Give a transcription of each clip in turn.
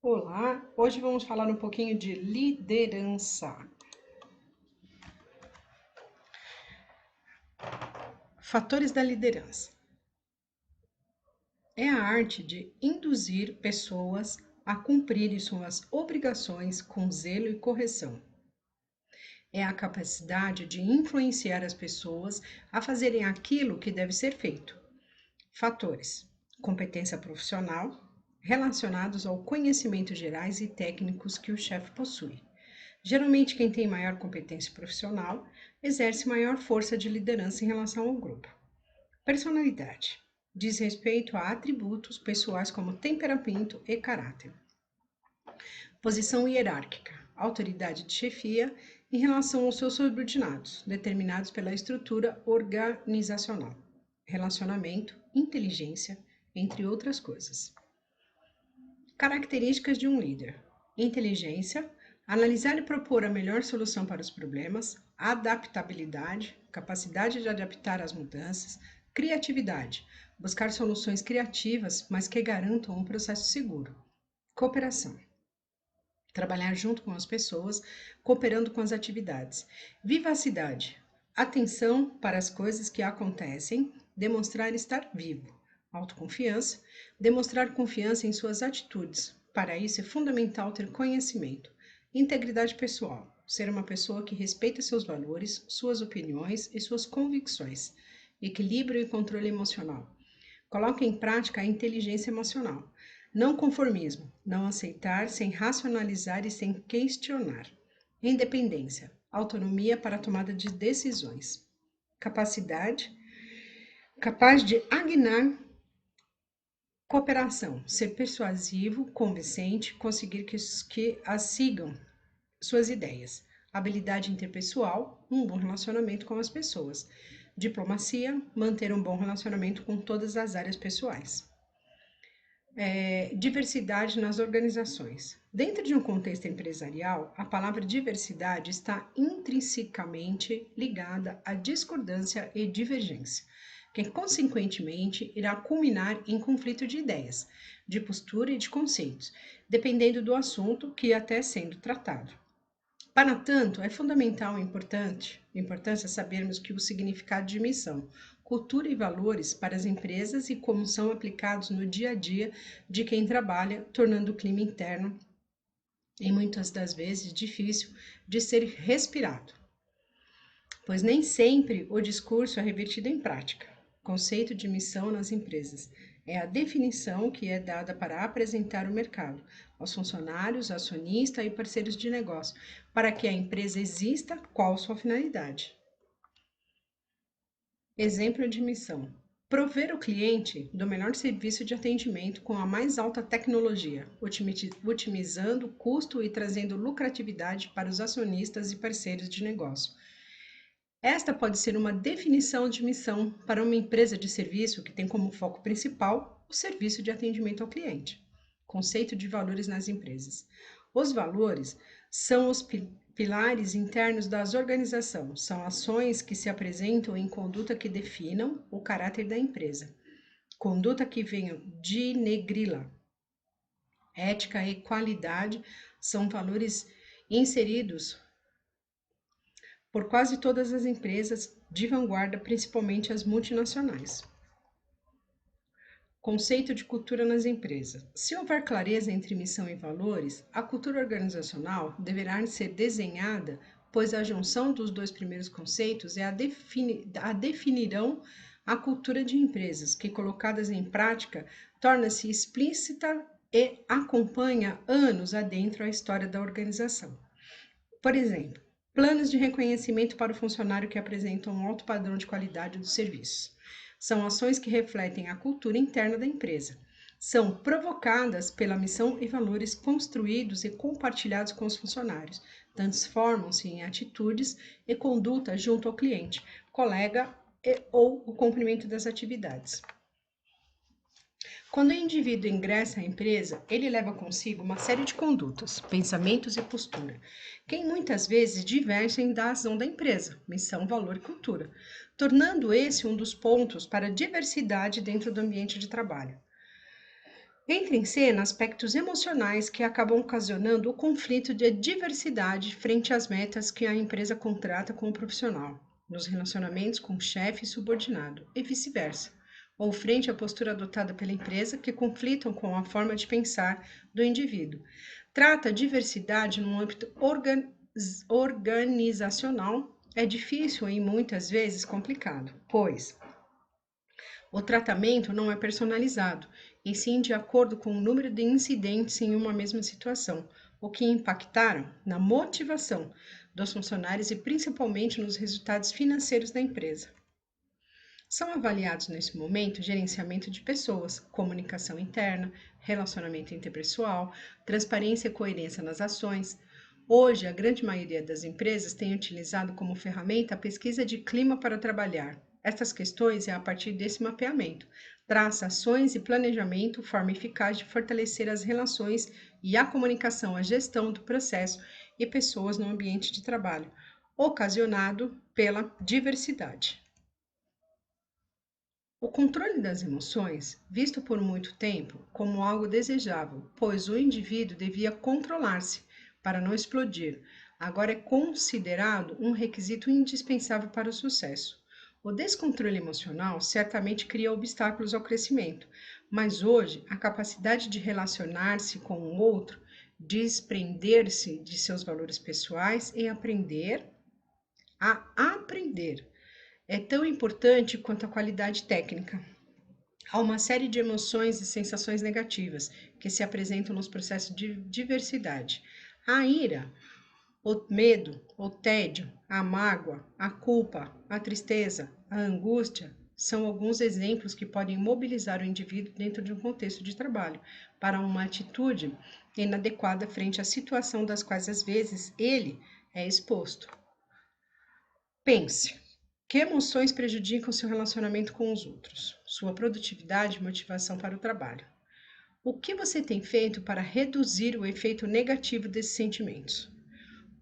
Olá, hoje vamos falar um pouquinho de liderança. Fatores da liderança. É a arte de induzir pessoas a cumprirem suas obrigações com zelo e correção. É a capacidade de influenciar as pessoas a fazerem aquilo que deve ser feito. Fatores: competência profissional, relacionados ao conhecimento gerais e técnicos que o chefe possui. Geralmente, quem tem maior competência profissional exerce maior força de liderança em relação ao grupo. Personalidade diz respeito a atributos pessoais como temperamento e caráter. Posição hierárquica, autoridade de chefia em relação aos seus subordinados, determinados pela estrutura organizacional. Relacionamento, inteligência, entre outras coisas. Características de um líder: inteligência, analisar e propor a melhor solução para os problemas, adaptabilidade, capacidade de adaptar às mudanças, criatividade, buscar soluções criativas, mas que garantam um processo seguro, cooperação, trabalhar junto com as pessoas, cooperando com as atividades, vivacidade, atenção para as coisas que acontecem, demonstrar estar vivo, autoconfiança, demonstrar confiança em suas atitudes. Para isso é fundamental ter conhecimento, integridade pessoal, ser uma pessoa que respeita seus valores, suas opiniões e suas convicções, equilíbrio e controle emocional. Coloque em prática a inteligência emocional. Não conformismo, não aceitar sem racionalizar e sem questionar. Independência, autonomia para a tomada de decisões. Capacidade, capaz de agnar. Cooperação, ser persuasivo, convincente, conseguir que as sigam suas ideias. Habilidade interpessoal, um bom relacionamento com as pessoas. Diplomacia, manter um bom relacionamento com todas as áreas pessoais. Diversidade nas organizações. Dentro de um contexto empresarial, a palavra diversidade está intrinsecamente ligada à discordância e divergência, que consequentemente irá culminar em conflito de ideias, de postura e de conceitos, dependendo do assunto que até sendo tratado. Para tanto, é fundamental e importância sabermos que o significado de missão, cultura e valores para as empresas e como são aplicados no dia a dia de quem trabalha, tornando o clima interno, e muitas das vezes difícil, de ser respirado, pois nem sempre o discurso é revertido em prática. Conceito de missão nas empresas é a definição que é dada para apresentar o mercado aos funcionários, acionistas e parceiros de negócio, para que a empresa exista, qual sua finalidade. Exemplo de missão: prover o cliente do melhor serviço de atendimento com a mais alta tecnologia, otimizando o custo e trazendo lucratividade para os acionistas e parceiros de negócio. Esta pode ser uma definição de missão para uma empresa de serviço que tem como foco principal o serviço de atendimento ao cliente. Conceito de valores nas empresas. Os valores são os pilares internos das organizações, são ações que se apresentam em conduta que definam o caráter da empresa. Conduta que venham denegri-la. Ética e qualidade são valores inseridos por quase todas as empresas de vanguarda, principalmente as multinacionais. Conceito de cultura nas empresas. Se houver clareza entre missão e valores, a cultura organizacional deverá ser desenhada, pois a junção dos dois primeiros conceitos é a definirão a cultura de empresas, que colocadas em prática torna-se explícita e acompanha anos adentro a história da organização. Por exemplo, planos de reconhecimento para o funcionário que apresentam um alto padrão de qualidade do serviço. São ações que refletem a cultura interna da empresa. São provocadas pela missão e valores construídos e compartilhados com os funcionários. Transformam-se em atitudes e conduta junto ao cliente, colega ou o cumprimento das atividades. Quando o indivíduo ingressa à empresa, ele leva consigo uma série de condutas, pensamentos e postura, que muitas vezes divergem da ação da empresa, missão, valor e cultura, tornando esse um dos pontos para a diversidade dentro do ambiente de trabalho. Entra em cena aspectos emocionais que acabam ocasionando o conflito de diversidade frente às metas que a empresa contrata com o profissional, nos relacionamentos com chefe e subordinado, e vice-versa, ou frente à postura adotada pela empresa que conflitam com a forma de pensar do indivíduo. Trata a diversidade no âmbito organizacional é difícil e muitas vezes complicado, pois o tratamento não é personalizado, e sim de acordo com o número de incidentes em uma mesma situação, o que impactaram na motivação dos funcionários e principalmente nos resultados financeiros da empresa. São avaliados nesse momento gerenciamento de pessoas, comunicação interna, relacionamento interpessoal, transparência e coerência nas ações. Hoje, a grande maioria das empresas tem utilizado como ferramenta a pesquisa de clima para trabalhar. Estas questões é a partir desse mapeamento. Traça ações e planejamento, forma eficaz de fortalecer as relações e a comunicação, a gestão do processo e pessoas no ambiente de trabalho, ocasionado pela diversidade. O controle das emoções, visto por muito tempo como algo desejável, pois o indivíduo devia controlar-se para não explodir, agora é considerado um requisito indispensável para o sucesso. O descontrole emocional certamente cria obstáculos ao crescimento, mas hoje a capacidade de relacionar-se com o outro, desprender-se de seus valores pessoais e aprender a aprender é tão importante quanto a qualidade técnica. Há uma série de emoções e sensações negativas que se apresentam nos processos de diversidade. A ira, o medo, o tédio, a mágoa, a culpa, a tristeza, a angústia são alguns exemplos que podem mobilizar o indivíduo dentro de um contexto de trabalho para uma atitude inadequada frente à situação das quais às vezes ele é exposto. Pense. Que emoções prejudicam seu relacionamento com os outros, sua produtividade e motivação para o trabalho? O que você tem feito para reduzir o efeito negativo desses sentimentos?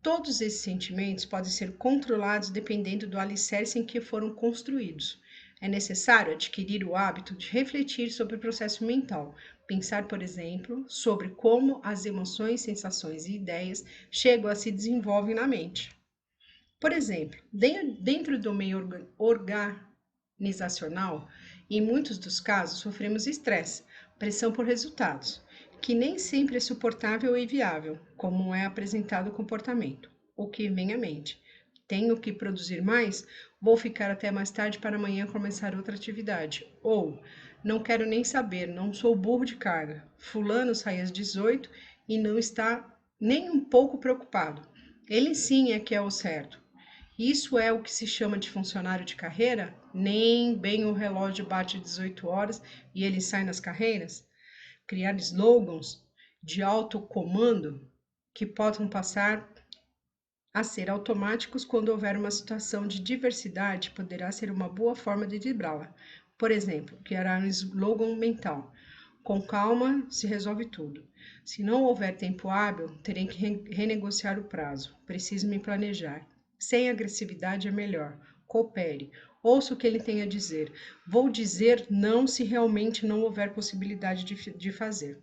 Todos esses sentimentos podem ser controlados dependendo do alicerce em que foram construídos. É necessário adquirir o hábito de refletir sobre o processo mental, pensar, por exemplo, sobre como as emoções, sensações e ideias chegam a se desenvolvem na mente. Por exemplo, dentro do meio organizacional, em muitos dos casos sofremos estresse, pressão por resultados, que nem sempre é suportável e viável, como é apresentado o comportamento. O que vem à mente? Tenho que produzir mais? Vou ficar até mais tarde para amanhã começar outra atividade. Ou, não quero nem saber, não sou burro de carga. Fulano sai às 18 e não está nem um pouco preocupado. Ele sim é que é o certo. Isso é o que se chama de funcionário de carreira? Nem bem o relógio bate 18 horas e ele sai nas carreiras? Criar slogans de autocomando que possam passar a ser automáticos quando houver uma situação de diversidade poderá ser uma boa forma de driblá-la. Por exemplo, criar um slogan mental. Com calma se resolve tudo. Se não houver tempo hábil, terei que renegociar o prazo. Preciso me planejar. Sem agressividade é melhor. Coopere. Ouça o que ele tem a dizer. Vou dizer não se realmente não houver possibilidade de fazer.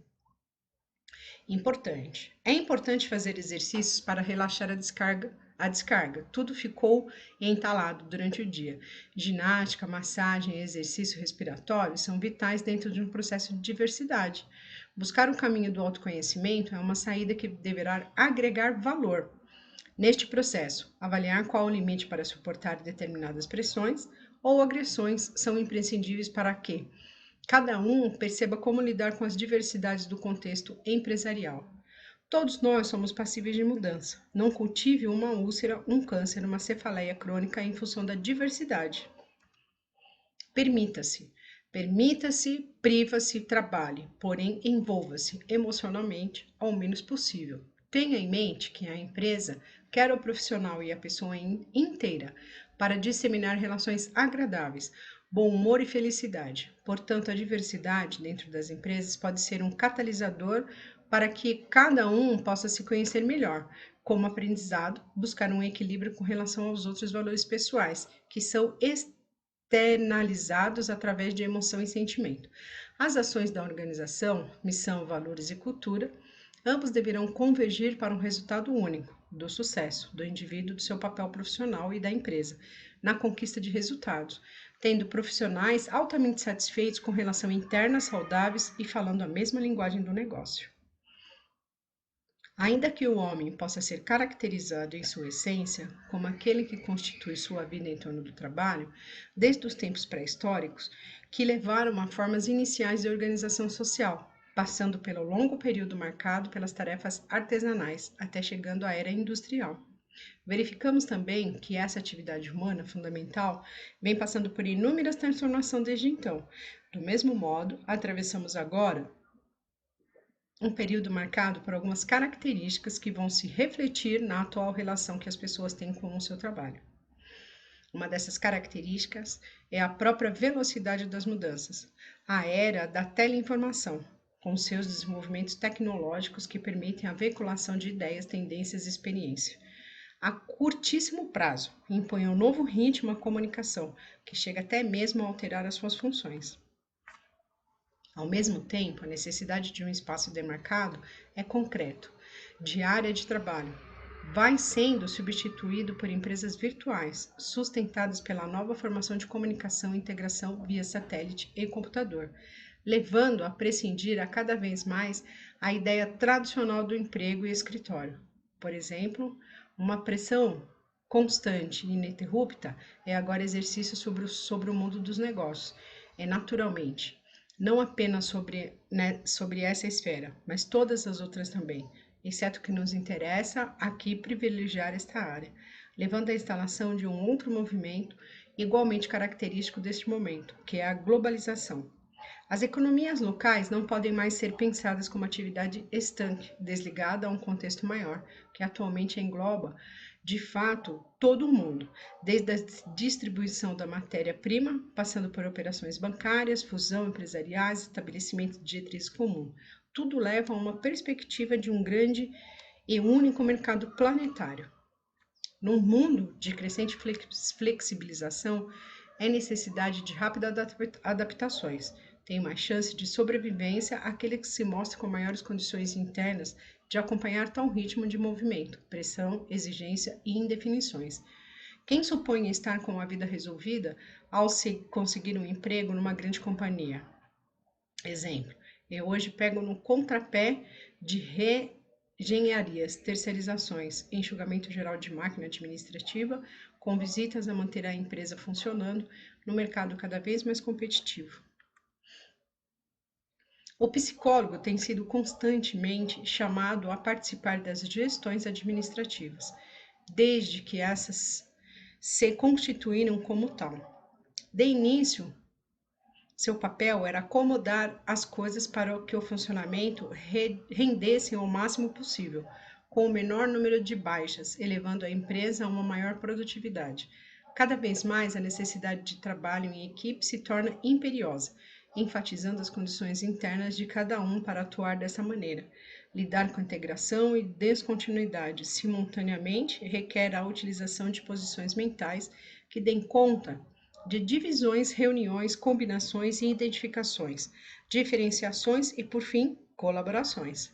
Importante. É importante fazer exercícios para relaxar a descarga. Tudo ficou entalado durante o dia. Ginástica, massagem e exercício respiratório são vitais dentro de um processo de diversidade. Buscar o caminho do autoconhecimento é uma saída que deverá agregar valor. Neste processo, avaliar qual o limite para suportar determinadas pressões ou agressões são imprescindíveis para que cada um perceba como lidar com as diversidades do contexto empresarial. Todos nós somos passíveis de mudança. Não cultive uma úlcera, um câncer, uma cefaleia crônica em função da diversidade. Permita-se. Permita-se, priva-se, trabalhe, porém envolva-se emocionalmente ao menos possível. Tenha em mente que a empresa quer o profissional e a pessoa inteira para disseminar relações agradáveis, bom humor e felicidade. Portanto, a diversidade dentro das empresas pode ser um catalisador para que cada um possa se conhecer melhor, como aprendizado, buscar um equilíbrio com relação aos outros valores pessoais, que são externalizados através de emoção e sentimento. As ações da organização, missão, valores e cultura, ambos deverão convergir para um resultado único, do sucesso do indivíduo, do seu papel profissional e da empresa, na conquista de resultados, tendo profissionais altamente satisfeitos com relação interna, saudáveis e falando a mesma linguagem do negócio. Ainda que o homem possa ser caracterizado em sua essência como aquele que constitui sua vida em torno do trabalho, desde os tempos pré-históricos, que levaram a formas iniciais de organização social, passando pelo longo período marcado pelas tarefas artesanais, até chegando à era industrial. Verificamos também que essa atividade humana fundamental vem passando por inúmeras transformações desde então. Do mesmo modo, atravessamos agora um período marcado por algumas características que vão se refletir na atual relação que as pessoas têm com o seu trabalho. Uma dessas características é a própria velocidade das mudanças, a era da teleinformação, com seus desenvolvimentos tecnológicos que permitem a veiculação de ideias, tendências e experiência. A curtíssimo prazo, impõe um novo ritmo à comunicação, que chega até mesmo a alterar as suas funções. Ao mesmo tempo, a necessidade de um espaço demarcado é concreto, de área de trabalho. Vai sendo substituído por empresas virtuais, sustentadas pela nova formação de comunicação e integração via satélite e computador, levando a prescindir a cada vez mais a ideia tradicional do emprego e escritório. Por exemplo, uma pressão constante e ininterrupta é agora exercício sobre o mundo dos negócios. É naturalmente não apenas sobre essa esfera, mas todas as outras também, exceto que nos interessa aqui privilegiar esta área, levando à instalação de um outro movimento igualmente característico deste momento, que é a globalização. As economias locais não podem mais ser pensadas como atividade estanque, desligada a um contexto maior, que atualmente engloba, de fato, todo o mundo, desde a distribuição da matéria-prima, passando por operações bancárias, fusão empresariais, estabelecimento de diretriz comum. Tudo leva a uma perspectiva de um grande e único mercado planetário. Num mundo de crescente flexibilização, é necessidade de rápidas adaptações. Tem mais chance de sobrevivência aquele que se mostra com maiores condições internas de acompanhar tal ritmo de movimento, pressão, exigência e indefinições. Quem supõe estar com a vida resolvida ao se conseguir um emprego numa grande companhia? Exemplo, eu hoje pego no contrapé de engenharias, terceirizações, enxugamento geral de máquina administrativa, com visitas a manter a empresa funcionando no mercado cada vez mais competitivo. O psicólogo tem sido constantemente chamado a participar das gestões administrativas, desde que essas se constituíram como tal. De início, seu papel era acomodar as coisas para que o funcionamento rendesse o máximo possível, com o menor número de baixas, elevando a empresa a uma maior produtividade. Cada vez mais a necessidade de trabalho em equipe se torna imperiosa, enfatizando as condições internas de cada um para atuar dessa maneira. Lidar com integração e descontinuidade simultaneamente requer a utilização de posições mentais que deem conta de divisões, reuniões, combinações e identificações, diferenciações e, por fim, colaborações.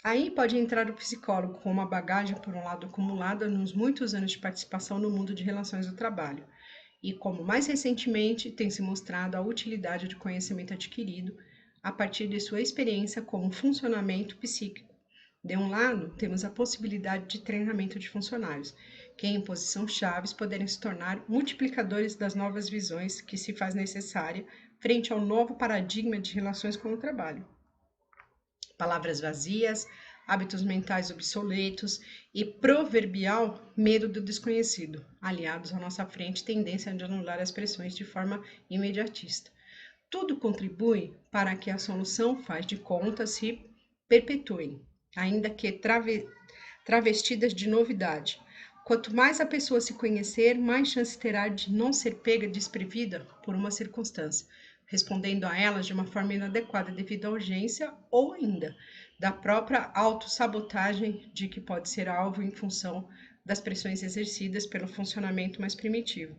Aí pode entrar o psicólogo com uma bagagem, por um lado, acumulada nos muitos anos de participação no mundo de relações do trabalho, e como mais recentemente tem se mostrado a utilidade do conhecimento adquirido a partir de sua experiência com o funcionamento psíquico. De um lado, temos a possibilidade de treinamento de funcionários, que em posição chaves poderem se tornar multiplicadores das novas visões que se faz necessária frente ao novo paradigma de relações com o trabalho. Palavras vazias, hábitos mentais obsoletos e proverbial medo do desconhecido, aliados à nossa frente tendência de anular as pressões de forma imediatista. Tudo contribui para que a solução faz de conta se perpetue, ainda que travestidas de novidade. Quanto mais a pessoa se conhecer, mais chance terá de não ser pega desprevida por uma circunstância, respondendo a elas de uma forma inadequada devido à urgência ou ainda da própria autossabotagem de que pode ser alvo em função das pressões exercidas pelo funcionamento mais primitivo.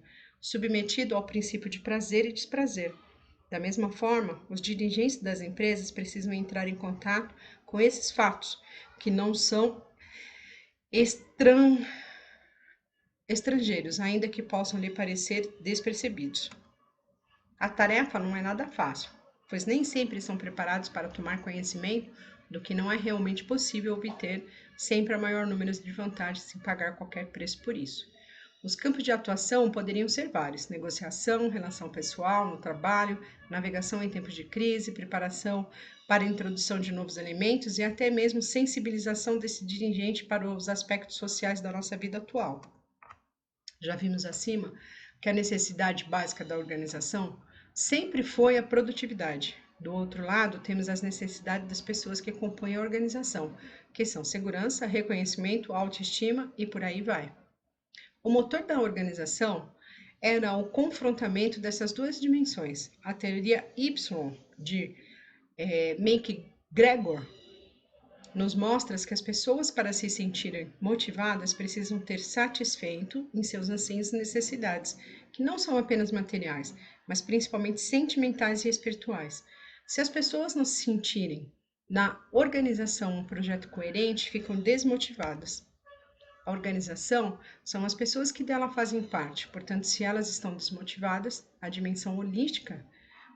submetido ao princípio de prazer e desprazer. Da mesma forma, os dirigentes das empresas precisam entrar em contato com esses fatos, que não são estrangeiros, ainda que possam lhe parecer despercebidos. A tarefa não é nada fácil, pois nem sempre são preparados para tomar conhecimento do que não é realmente possível obter, sempre a maior número de vantagens sem pagar qualquer preço por isso. Os campos de atuação poderiam ser vários: negociação, relação pessoal no trabalho, navegação em tempos de crise, preparação para a introdução de novos elementos e até mesmo sensibilização desse dirigente para os aspectos sociais da nossa vida atual. Já vimos acima que a necessidade básica da organização sempre foi a produtividade. Do outro lado, temos as necessidades das pessoas que compõem a organização, que são segurança, reconhecimento, autoestima e por aí vai. O motor da organização era o confrontamento dessas duas dimensões. A teoria Y de McGregor nos mostra que as pessoas, para se sentirem motivadas, precisam ter satisfeito em seus anseios e necessidades, que não são apenas materiais, mas principalmente sentimentais e espirituais. Se as pessoas não se sentirem na organização um projeto coerente, ficam desmotivadas. A organização são as pessoas que dela fazem parte, portanto, se elas estão desmotivadas, a dimensão holística,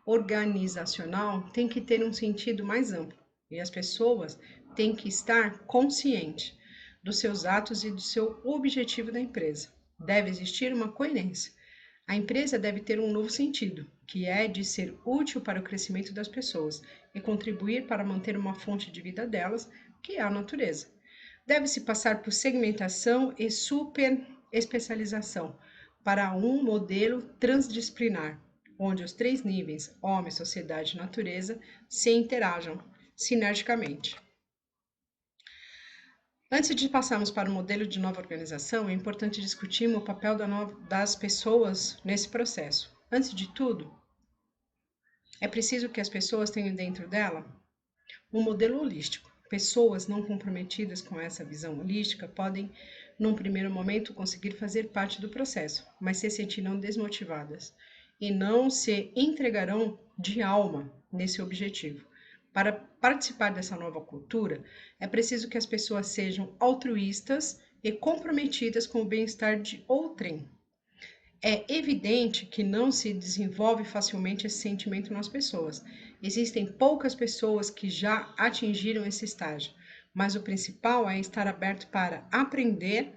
organizacional, tem que ter um sentido mais amplo e as pessoas têm que estar conscientes dos seus atos e do seu objetivo da empresa. Deve existir uma coerência. A empresa deve ter um novo sentido, que é de ser útil para o crescimento das pessoas e contribuir para manter uma fonte de vida delas, que é a natureza. Deve-se passar por segmentação e superespecialização para um modelo transdisciplinar, onde os três níveis, homem, sociedade e natureza, se interajam sinergicamente. Antes de passarmos para o modelo de nova organização, é importante discutirmos o papel das pessoas nesse processo. Antes de tudo, é preciso que as pessoas tenham dentro dela um modelo holístico. Pessoas não comprometidas com essa visão holística podem, num primeiro momento, conseguir fazer parte do processo, mas se sentirão desmotivadas e não se entregarão de alma nesse objetivo. Para participar dessa nova cultura, é preciso que as pessoas sejam altruístas e comprometidas com o bem-estar de outrem. É evidente que não se desenvolve facilmente esse sentimento nas pessoas. Existem poucas pessoas que já atingiram esse estágio, mas o principal é estar aberto para aprender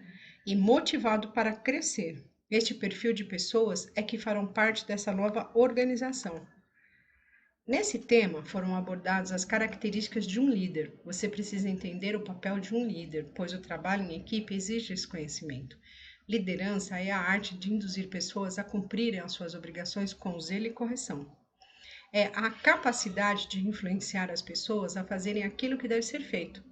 e motivado para crescer. Este perfil de pessoas é que farão parte dessa nova organização. Nesse tema foram abordadas as características de um líder. Você precisa entender o papel de um líder, pois o trabalho em equipe exige esse conhecimento. Liderança é a arte de induzir pessoas a cumprirem as suas obrigações com zelo e correção. É a capacidade de influenciar as pessoas a fazerem aquilo que deve ser feito.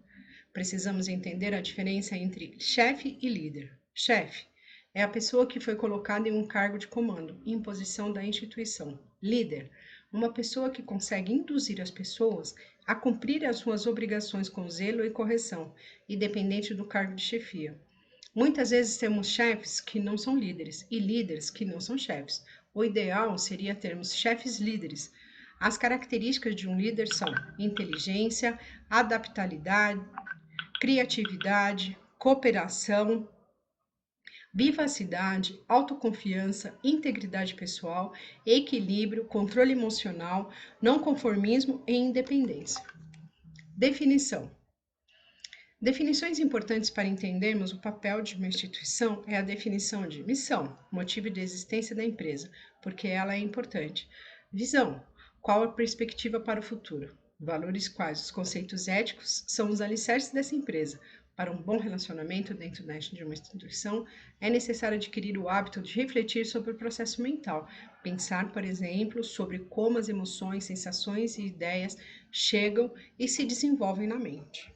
Precisamos entender a diferença entre chefe e líder. Chefe é a pessoa que foi colocada em um cargo de comando, imposição da instituição. Líder, uma pessoa que consegue induzir as pessoas a cumprir as suas obrigações com zelo e correção, independente do cargo de chefia. Muitas vezes temos chefes que não são líderes e líderes que não são chefes. O ideal seria termos chefes líderes. As características de um líder são inteligência, adaptabilidade, criatividade, cooperação, vivacidade, autoconfiança, integridade pessoal, equilíbrio, controle emocional, não conformismo e independência. Definição. Definições importantes para entendermos o papel de uma instituição é a definição de missão, motivo de existência da empresa, porque ela é importante. Visão, qual a perspectiva para o futuro? Valores quais os conceitos éticos são os alicerces dessa empresa. Para um bom relacionamento dentro de uma instituição, é necessário adquirir o hábito de refletir sobre o processo mental, pensar, por exemplo, sobre como as emoções, sensações e ideias chegam e se desenvolvem na mente.